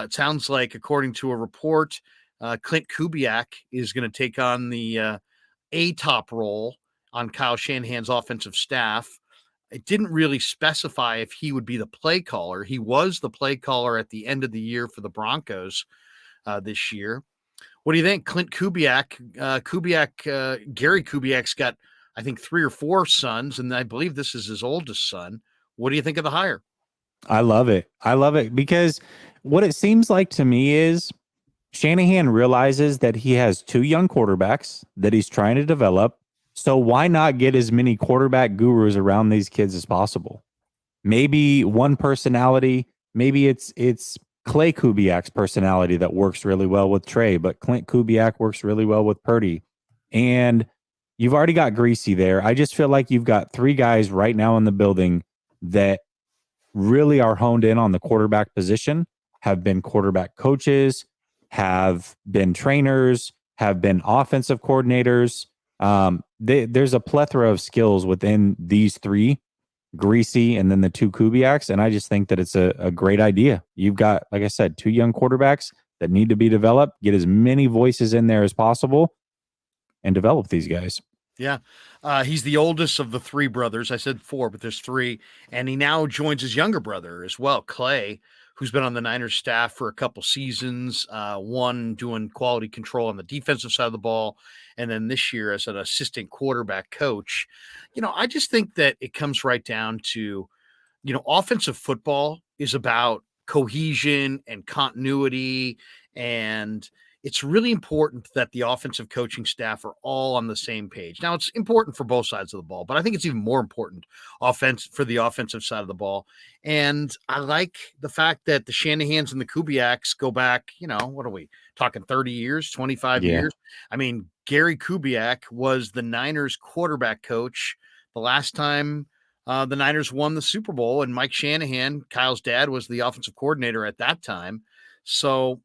It sounds like, according to a report, Klint Kubiak is going to take on the A-top role on Kyle Shanahan's offensive staff. It didn't really specify if he would be the play caller. He was the play caller at the end of the year for the Broncos this year. What do you think? Klint Kubiak, Gary Kubiak's got, I think, 3 or 4 sons, and I believe this is his oldest son. What do you think of the hire? I love it. I love it because what it seems like to me is Shanahan realizes that he has 2 young quarterbacks that he's trying to develop. So why not get as many quarterback gurus around these kids as possible? Maybe one personality, maybe it's Clay Kubiak's personality that works really well with Trey, but Klint Kubiak works really well with Purdy. And you've already got Greasy there. I just feel like you've got 3 guys right now in the building that really are honed in on the quarterback position, have been quarterback coaches, have been trainers, have been offensive coordinators. There's a plethora of skills within these 3, Greasy and then the 2 Kubiaks, and I just think that it's a great idea. You've got, like I said, 2 young quarterbacks that need to be developed. Get as many voices in there as possible and develop these guys. Yeah. He's the oldest of the 3 brothers. I said 4, but there's 3. And he now joins his younger brother as well, Clay, who's been on the Niners staff for a couple seasons, one doing quality control on the defensive side of the ball, and then this year as an assistant quarterback coach. I just think that it comes right down to, offensive football is about cohesion and continuity, and it's really important that the offensive coaching staff are all on the same page. Now, it's important for both sides of the ball, but I think it's even more important for the offensive side of the ball. And I like the fact that the Shanahans and the Kubiaks go back, what are we talking, 30 years, 25 years? I mean, Gary Kubiak was the Niners quarterback coach the last time the Niners won the Super Bowl, and Mike Shanahan, Kyle's dad, was the offensive coordinator at that time. So,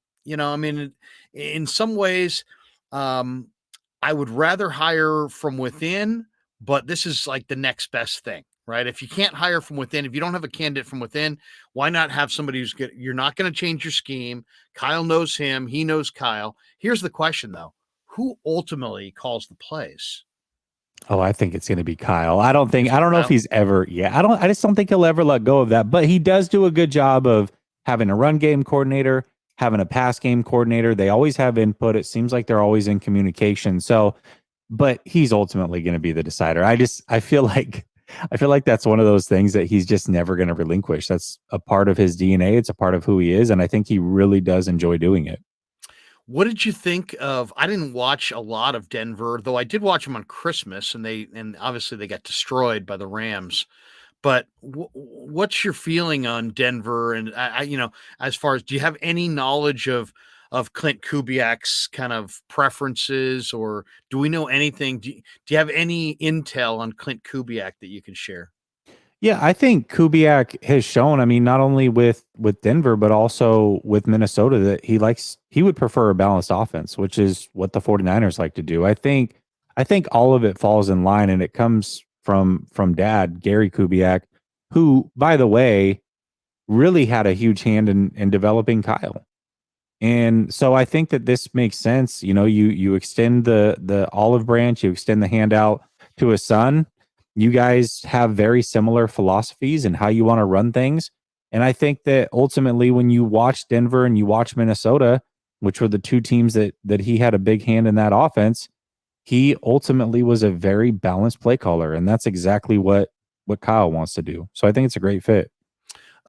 in some ways, I would rather hire from within, but this is like the next best thing, right? If you can't hire from within, if you don't have a candidate from within, why not have somebody who's good? You're not going to change your scheme. Kyle knows him. He knows Kyle. Here's the question, though. Who ultimately calls the plays? Oh, I think it's going to be Kyle. I don't know if he's ever, I just don't think he'll ever let go of that, but he does do a good job of having a run game coordinator, having a pass game coordinator. They always have input. It seems like they're always in communication. So, but he's ultimately going to be the decider. I feel like that's one of those things that he's just never going to relinquish. That's a part of his DNA. It's a part of who he is. And I think he really does enjoy doing it. What did you think of? I didn't watch a lot of Denver, though I did watch them on Christmas, and obviously they got destroyed by the Rams. But what's your feeling on Denver? And as far as, do you have any knowledge of Klint Kubiak's kind of preferences, or do we know anything? Do you have any intel on Klint Kubiak that you can share? Yeah, I think Kubiak has shown, not only with Denver, but also with Minnesota, that he would prefer a balanced offense, which is what the 49ers like to do. I think all of it falls in line, and it comes from dad, Gary Kubiak, who, by the way, really had a huge hand in developing Kyle. And so I think that this makes sense. You extend the olive branch, you extend the hand out to a son. You guys have very similar philosophies and how you want to run things. And I think that ultimately, when you watch Denver and you watch Minnesota, which were the 2 teams that he had a big hand in that offense, he ultimately was a very balanced play caller. And that's exactly what Kyle wants to do. So I think it's a great fit.